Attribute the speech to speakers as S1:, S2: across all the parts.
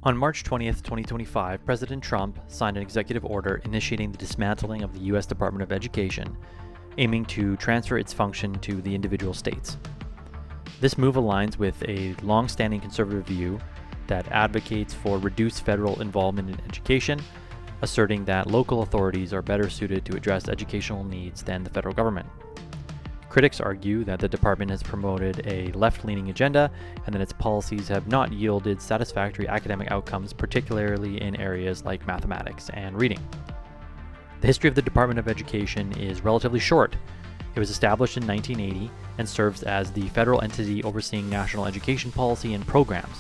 S1: On March 20th, 2025, President Trump signed an executive order initiating the dismantling of the U.S. Department of Education, aiming to transfer its function to the individual states. This move aligns with a long-standing conservative view that advocates for reduced federal involvement in education, asserting that local authorities are better suited to address educational needs than the federal government. Critics argue that the department has promoted a left-leaning agenda and that its policies have not yielded satisfactory academic outcomes, particularly in areas like mathematics and reading. The history of the Department of Education is relatively short. It was established in 1980 and serves as the federal entity overseeing national education policy and programs.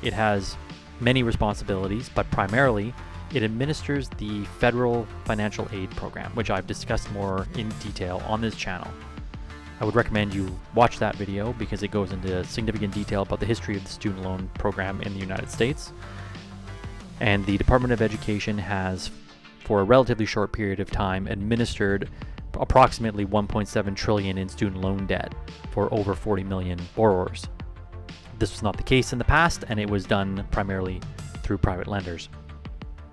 S1: It has many responsibilities, but primarily it administers the federal financial aid program, which I've discussed more in detail on this channel. I would recommend you watch that video because it goes into significant detail about the history of the student loan program in the United States. And the Department of Education has, for a relatively short period of time, administered approximately $1.7 trillion in student loan debt for over 40 million borrowers. This was not the case in the past, and it was done primarily through private lenders.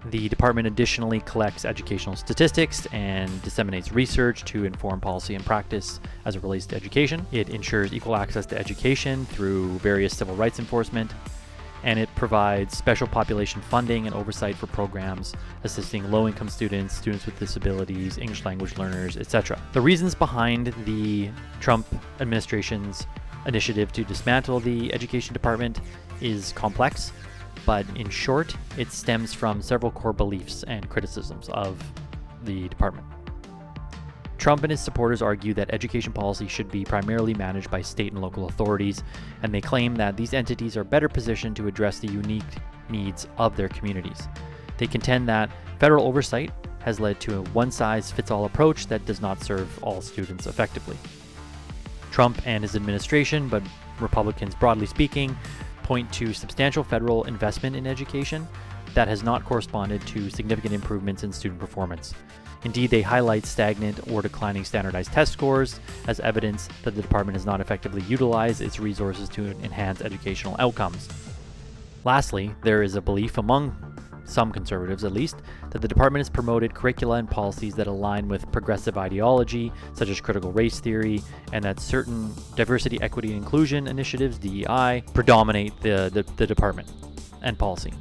S1: The department additionally collects educational statistics and disseminates research to inform policy and practice as it relates to education. It ensures equal access to education through various civil rights enforcement, and it provides special population funding and oversight for programs assisting low-income students, students with disabilities, English language learners, etc. The reasons behind the Trump administration's initiative to dismantle the education department is complex, but in short, it stems from several core beliefs and criticisms of the department. Trump and his supporters argue that education policy should be primarily managed by state and local authorities, and they claim that these entities are better positioned to address the unique needs of their communities. They contend that federal oversight has led to a one-size-fits-all approach that does not serve all students effectively. Trump and his administration, but Republicans broadly speaking, point to substantial federal investment in education that has not corresponded to significant improvements in student performance. Indeed, they highlight stagnant or declining standardized test scores as evidence that the department has not effectively utilized its resources to enhance educational outcomes. Lastly, there is a belief among some conservatives at least, that the department has promoted curricula and policies that align with progressive ideology, such as critical race theory, and that certain diversity, equity, and inclusion initiatives, DEI, predominate the department and policy.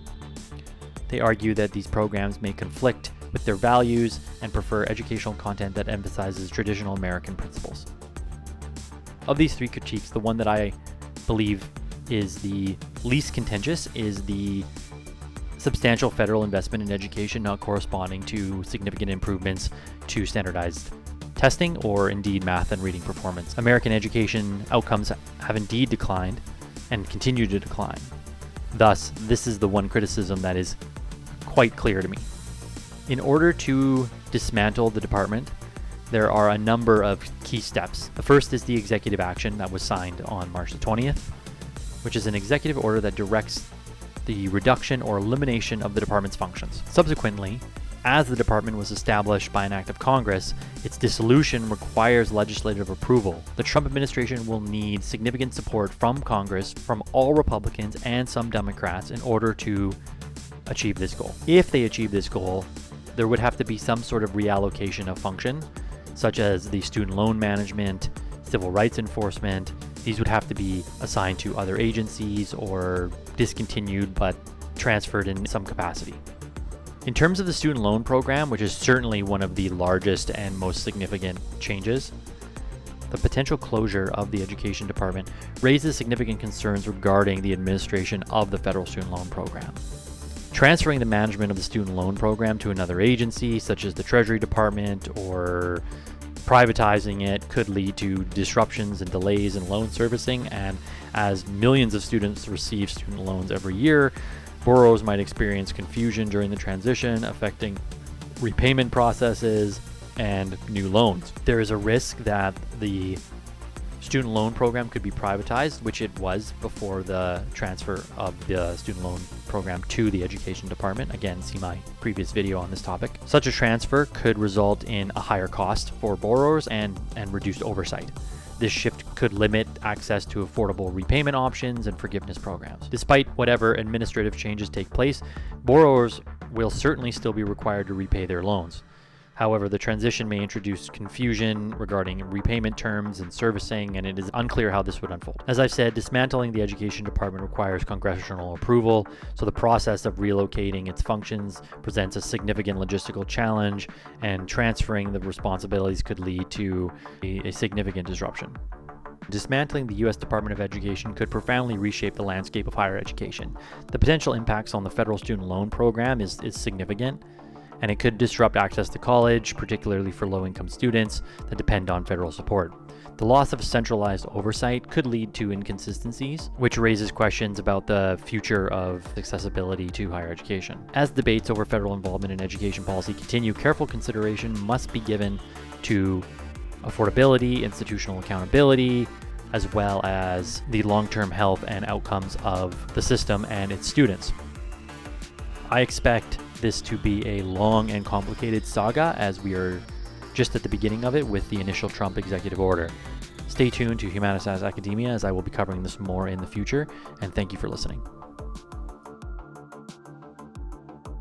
S1: They argue that these programs may conflict with their values and prefer educational content that emphasizes traditional American principles. Of these three critiques, the one that I believe is the least contentious is the substantial federal investment in education not corresponding to significant improvements to standardized testing or indeed math and reading performance. American education outcomes have indeed declined and continue to decline. Thus, this is the one criticism that is quite clear to me. In order to dismantle the department, there are a number of key steps. The first is the executive action that was signed on March the 20th, which is an executive order that directs the reduction or elimination of the department's functions. Subsequently, as the department was established by an act of Congress, its dissolution requires legislative approval. The Trump administration will need significant support from Congress, from all Republicans and some Democrats in order to achieve this goal. If they achieve this goal, there would have to be some sort of reallocation of function, such as the student loan management, civil rights enforcement. These would have to be assigned to other agencies or discontinued but transferred in some capacity. In terms of the student loan program, which is certainly one of the largest and most significant changes, the potential closure of the education department raises significant concerns regarding the administration of the federal student loan program. Transferring the management of the student loan program to another agency, such as the Treasury Department, or privatizing it could lead to disruptions and delays in loan servicing, and as millions of students receive student loans every year, borrowers might experience confusion during the transition, affecting repayment processes and new loans. There is a risk that the student loan program could be privatized, which it was before the transfer of the student loan program to the education department. Again, see my previous video on this topic. Such a transfer could result in a higher cost for borrowers and reduced oversight. This shift could limit access to affordable repayment options and forgiveness programs. Despite whatever administrative changes take place, borrowers will certainly still be required to repay their loans. However, the transition may introduce confusion regarding repayment terms and servicing, and it is unclear how this would unfold. As I've said, dismantling the Education Department requires congressional approval, so the process of relocating its functions presents a significant logistical challenge, and transferring the responsibilities could lead to a significant disruption. Dismantling the U.S. Department of Education could profoundly reshape the landscape of higher education. The potential impacts on the federal student loan program is significant, and it could disrupt access to college, particularly for low-income students that depend on federal support. The loss of centralized oversight could lead to inconsistencies, which raises questions about the future of accessibility to higher education. As debates over federal involvement in education policy continue, careful consideration must be given to affordability, institutional accountability, as well as the long-term health and outcomes of the system and its students. I expect this to be a long and complicated saga, as we are just at the beginning of it with the initial Trump executive order. Stay tuned to Humanitas Academia, as I will be covering this more in the future, and thank you for listening.